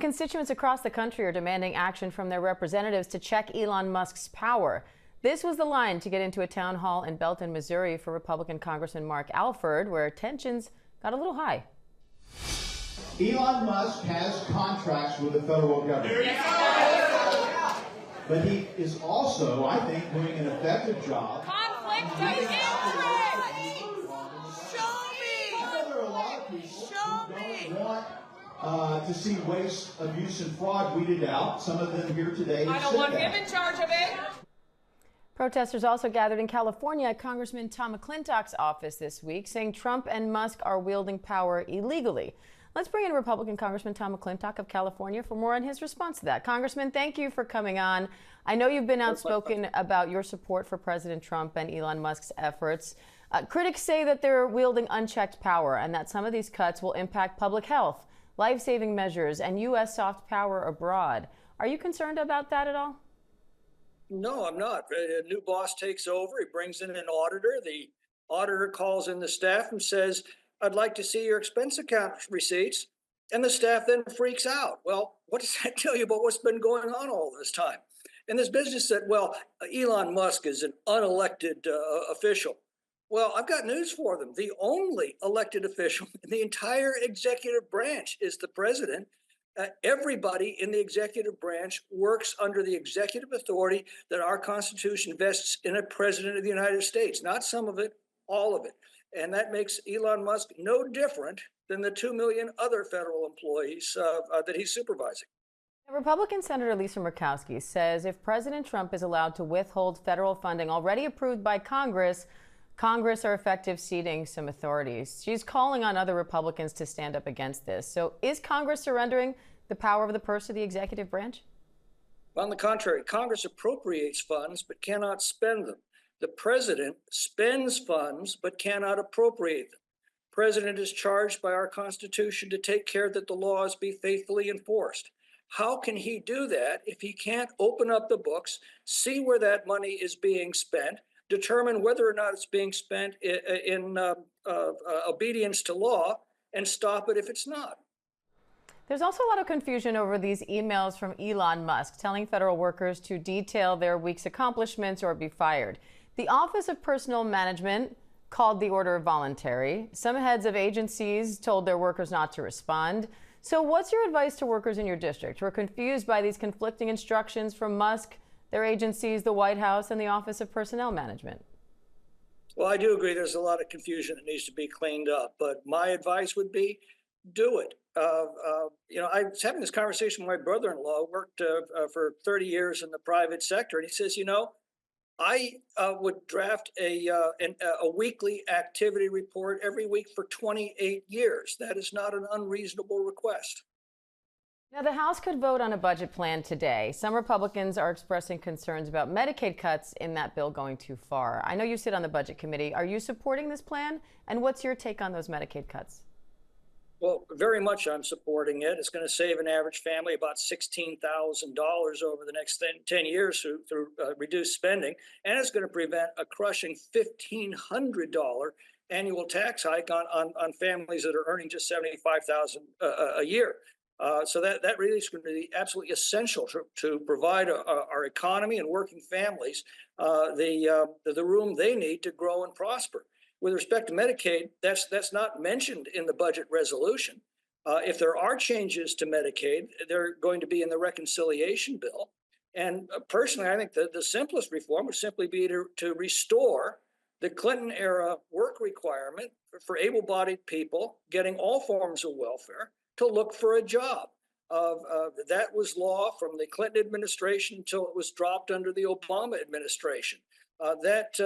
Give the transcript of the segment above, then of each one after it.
Constituents across the country are demanding action from their representatives to check Elon Musk's power. This was the line to get into a town hall in Belton, Missouri for Republican Congressman Mark Alford, where tensions got a little high. Elon Musk has contracts with the federal government. But he is also, I think, doing an effective job. Conflict of interest! Show me! There are a lot of people who me! don't want to see waste, abuse, and fraud weeded out. Some of them here today. I don't want him in charge of it. Protesters also gathered in California at Congressman Tom McClintock's office this week, saying Trump and Musk are wielding power illegally. Let's bring in Republican Congressman Tom McClintock of California for more on his response to that. Congressman, thank you for coming on. I know you've been outspoken about your support for President Trump and Elon Musk's efforts. Critics say that they're wielding unchecked power and that some of these cuts will impact public health, life-saving measures, and U.S. soft power abroad. Are you concerned about that at all? No, I'm not. A new boss takes over. He brings in an auditor. The auditor calls in the staff and says, I'd like to see your expense account receipts. And the staff then freaks out. Well, what does that tell you about what's been going on all this time? And this business said, well, Elon Musk is an unelected official. Well, I've got news for them. The only elected official in the entire executive branch is the president. Everybody in the executive branch works under the executive authority that our Constitution vests in a president of the United States. Not some of it, all of it. And that makes Elon Musk no different than the 2 million other federal employees that he's supervising. Republican Senator Lisa Murkowski says if President Trump is allowed to withhold federal funding already approved by Congress are effective ceding some authorities. She's calling on other Republicans to stand up against this. So is Congress surrendering the power of the purse to the executive branch? On the contrary, Congress appropriates funds but cannot spend them. The president spends funds but cannot appropriate them. The president is charged by our Constitution to take care that the laws be faithfully enforced. How can he do that if he can't open up the books, see where that money is being spent, determine whether or not it's being spent in obedience to law, and stop it if it's not? There's also a lot of confusion over these emails from Elon Musk telling federal workers to detail their week's accomplishments or be fired. The Office of Personnel Management called the order voluntary. Some heads of agencies told their workers not to respond. So what's your advice to workers in your district who are confused by these conflicting instructions from Musk, their agencies, the White House, and the Office of Personnel Management? Well, I do agree there's a lot of confusion that needs to be cleaned up, but my advice would be do it. I was having this conversation with my brother-in-law, worked for 30 years in the private sector, and he says, I would draft a weekly activity report every week for 28 years. That is not an unreasonable request. Now, the House could vote on a budget plan today. Some Republicans are expressing concerns about Medicaid cuts in that bill going too far. I know you sit on the Budget Committee. Are you supporting this plan? And what's your take on those Medicaid cuts? Well, very much I'm supporting it. It's going to save an average family about $16,000 over the next 10 years through reduced spending. And it's going to prevent a crushing $1,500 annual tax hike on families that are earning just $75,000 a year. So that really is going to be absolutely essential to provide our economy and working families the room they need to grow and prosper. With respect to Medicaid, that's not mentioned in the budget resolution. If there are changes to Medicaid, they're going to be in the reconciliation bill. And personally, I think the simplest reform would simply be to restore the Clinton-era work requirement for able-bodied people getting all forms of welfare to look for a job. That was law from the Clinton administration until it was dropped under the Obama administration. That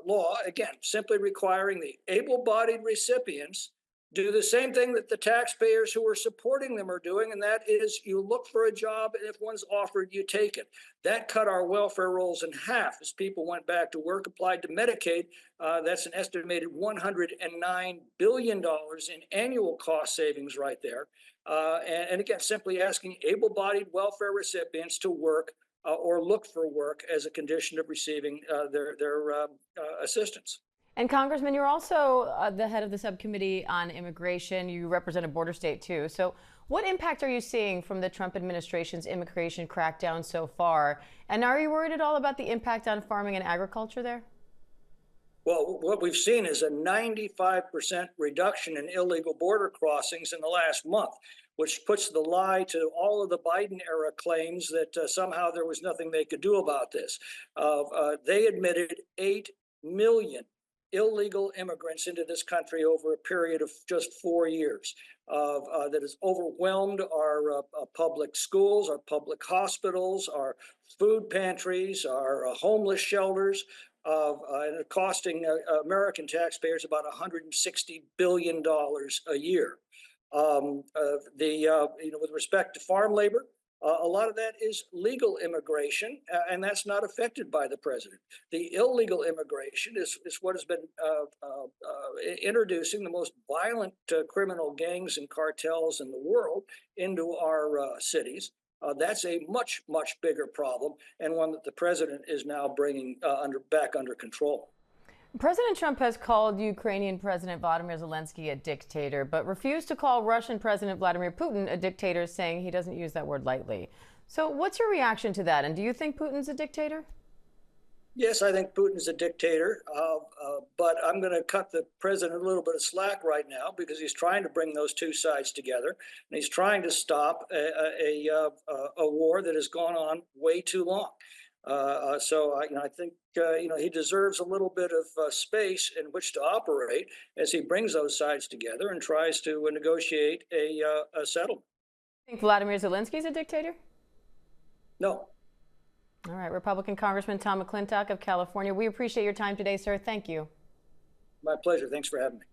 law, again, simply requiring the able-bodied recipients do the same thing that the taxpayers who are supporting them are doing, and that is you look for a job, and if one's offered, you take it. That cut our welfare rolls in half as people went back to work. Applied to Medicaid, that's an estimated $109 billion in annual cost savings right there. And again, simply asking able-bodied welfare recipients to work or look for work as a condition of receiving their assistance. And Congressman, you're also the head of the subcommittee on immigration. You represent a border state too. So What impact are you seeing from the Trump administration's immigration crackdown so far? And are you worried at all about the impact on farming and agriculture there? Well, what we've seen is a 95% reduction in illegal border crossings in the last month, which puts the lie to all of the Biden era claims that somehow there was nothing they could do about this. They admitted 8 million illegal immigrants into this country over a period of just 4 years. That has overwhelmed our public schools, our public hospitals, our food pantries, our homeless shelters, and costing American taxpayers about $160 billion a year. With respect to farm labor, a lot of that is legal immigration, and that's not affected by the president. The illegal immigration is what has been introducing the most violent criminal gangs and cartels in the world into our cities. That's a much, much bigger problem, and one that the president is now bringing back under control. President Trump has called Ukrainian President Vladimir Zelensky a dictator, but refused to call Russian President Vladimir Putin a dictator, saying he doesn't use that word lightly. So what's your reaction to that? And do you think Putin's a dictator? Yes, I think Putin's a dictator, but I'm going to cut the president a little bit of slack right now because he's trying to bring those two sides together, and he's trying to stop a war that has gone on way too long. So I think he deserves a little bit of space in which to operate as he brings those sides together and tries to negotiate a settlement. Think Vladimir Zelensky's a dictator? No. All right, Republican Congressman Tom McClintock of California, we appreciate your time today, sir. Thank you. My pleasure. Thanks for having me.